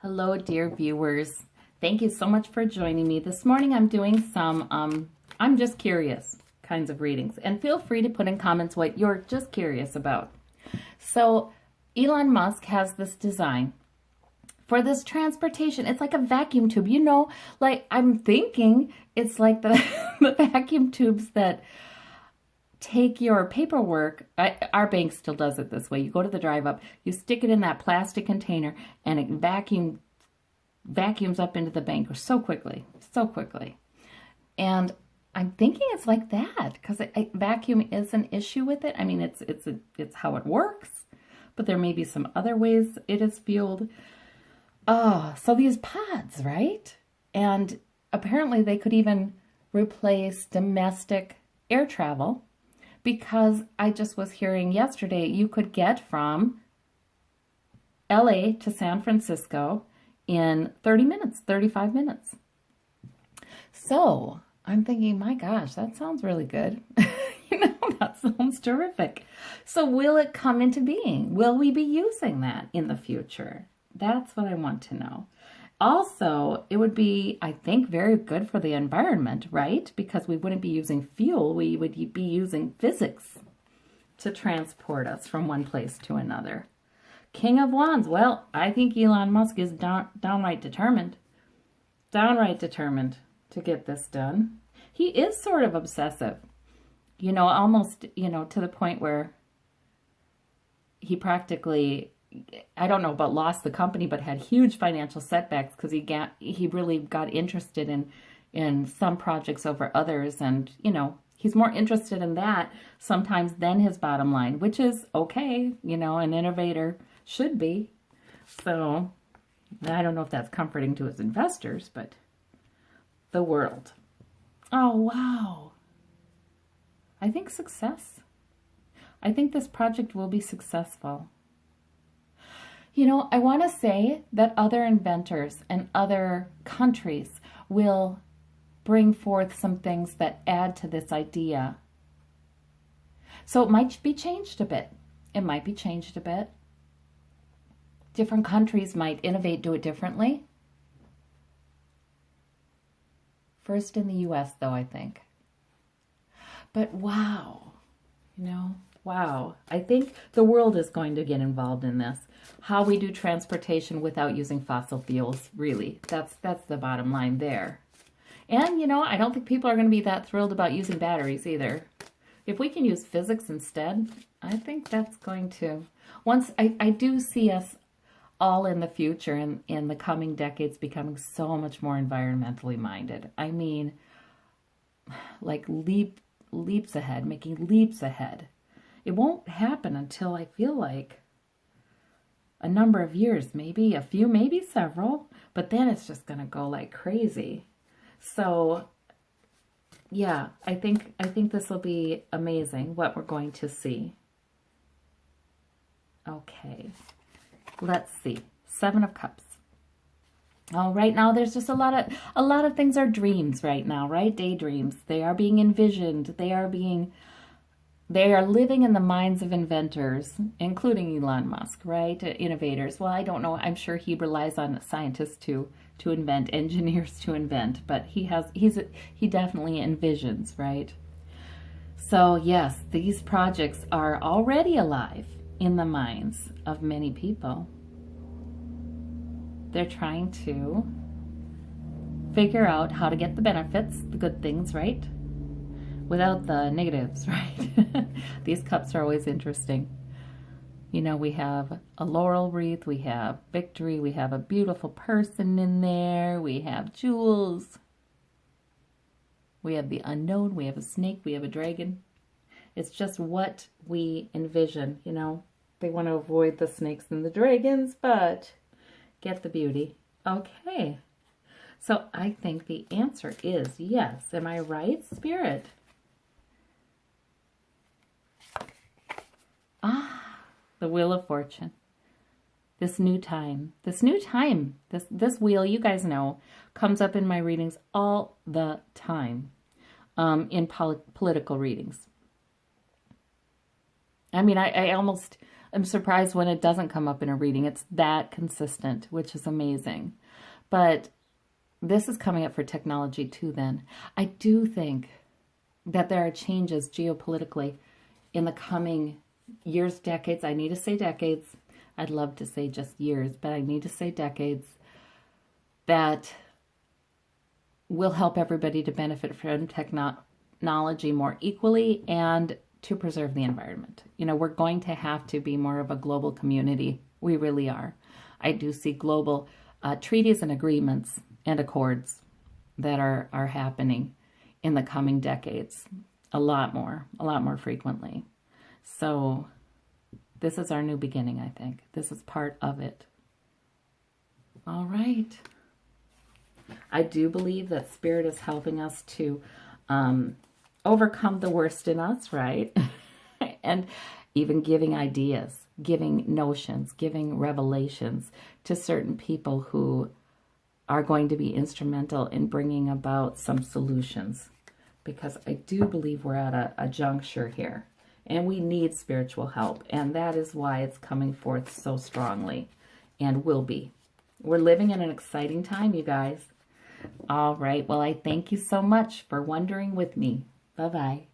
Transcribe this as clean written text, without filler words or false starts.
Hello, dear viewers. Thank you so much for joining me. This morning I'm doing some, I'm just curious kinds of readings. And feel free to put in comments what you're just curious about. So Elon Musk has this design for this transportation. It's like a vacuum tube. You know, like I'm thinking it's like the, the vacuum tubes that take your paperwork. Our bank still does it this way. You go to the drive up, you stick it in that plastic container, and it vacuums up into the bank so quickly, so quickly. And I'm thinking it's like that because vacuum is an issue with it. I mean, it's how it works, but there may be some other ways it is fueled. Oh, so these pods, right? And apparently they could even replace domestic air travel. Because I just was hearing yesterday, you could get from LA to San Francisco in 30 minutes, 35 minutes. So I'm thinking, my gosh, that sounds really good. That sounds terrific. So will it come into being? Will we be using that in the future? That's what I want to know. Also, it would be, I think, very good for the environment, right? Because we wouldn't be using fuel. We would be using physics to transport us from one place to another. King of Wands. Well, I think Elon Musk is downright determined. Downright determined to get this done. He is sort of obsessive. You know, almost, to the point where he practically, I don't know about lost the company, but had huge financial setbacks because he really got interested in some projects over others. And, he's more interested in that sometimes than his bottom line, which is okay. An innovator should be. So I don't know if that's comforting to his investors, but the world. Oh, wow. I think success. I think this project will be successful. I want to say that other inventors and other countries will bring forth some things that add to this idea. So it might be changed a bit. It might be changed a bit. Different countries might innovate, do it differently. First in the US, though, I think. But wow, wow. I think the world is going to get involved in this. How we do transportation without using fossil fuels, really. That's the bottom line there. And, I don't think people are going to be that thrilled about using batteries either. If we can use physics instead, I think that's going to... I do see us all in the future, in the coming decades, becoming so much more environmentally minded. I mean, like leaps ahead, making leaps ahead. It won't happen until I feel like a number of years, maybe a few, maybe several, but then it's just going to go like crazy. So yeah, I think this will be amazing what we're going to see. Okay, let's see. 7 of Cups. Oh, right now there's just a lot of things are dreams right now, right? Daydreams. They are being envisioned. They are living in the minds of inventors, including Elon Musk, right? Innovators. Well, I don't know. I'm sure he relies on scientists to invent, engineers to invent, but he definitely envisions, right? So yes, these projects are already alive in the minds of many people. They're trying to figure out how to get the benefits, the good things, right? Without the negatives, right? These cups are always interesting. We have a laurel wreath, we have victory, we have a beautiful person in there, we have jewels, we have the unknown, we have a snake, we have a dragon. It's just what we envision, They want to avoid the snakes and the dragons, but get the beauty. Okay. So I think the answer is yes. Am I right, Spirit? The Wheel of Fortune. This new time, this wheel, you guys know, comes up in my readings all the time, in political readings. I mean, I almost, I'm surprised when it doesn't come up in a reading. It's that consistent, which is amazing. But this is coming up for technology too then. I do think that there are changes geopolitically in the coming years, decades. I need to say decades. I'd love to say just years, but I need to say decades that will help everybody to benefit from technology more equally and to preserve the environment. You know, we're going to have to be more of a global community. We really are. I do see global treaties and agreements and accords that are happening in the coming decades a lot more frequently. So this is our new beginning, I think. This is part of it. All right. I do believe that Spirit is helping us to overcome the worst in us, right? And even giving ideas, giving notions, giving revelations to certain people who are going to be instrumental in bringing about some solutions. Because I do believe we're at a juncture here. And we need spiritual help. And that is why it's coming forth so strongly. And will be. We're living in an exciting time, you guys. All right. Well, I thank you so much for wondering with me. Bye-bye.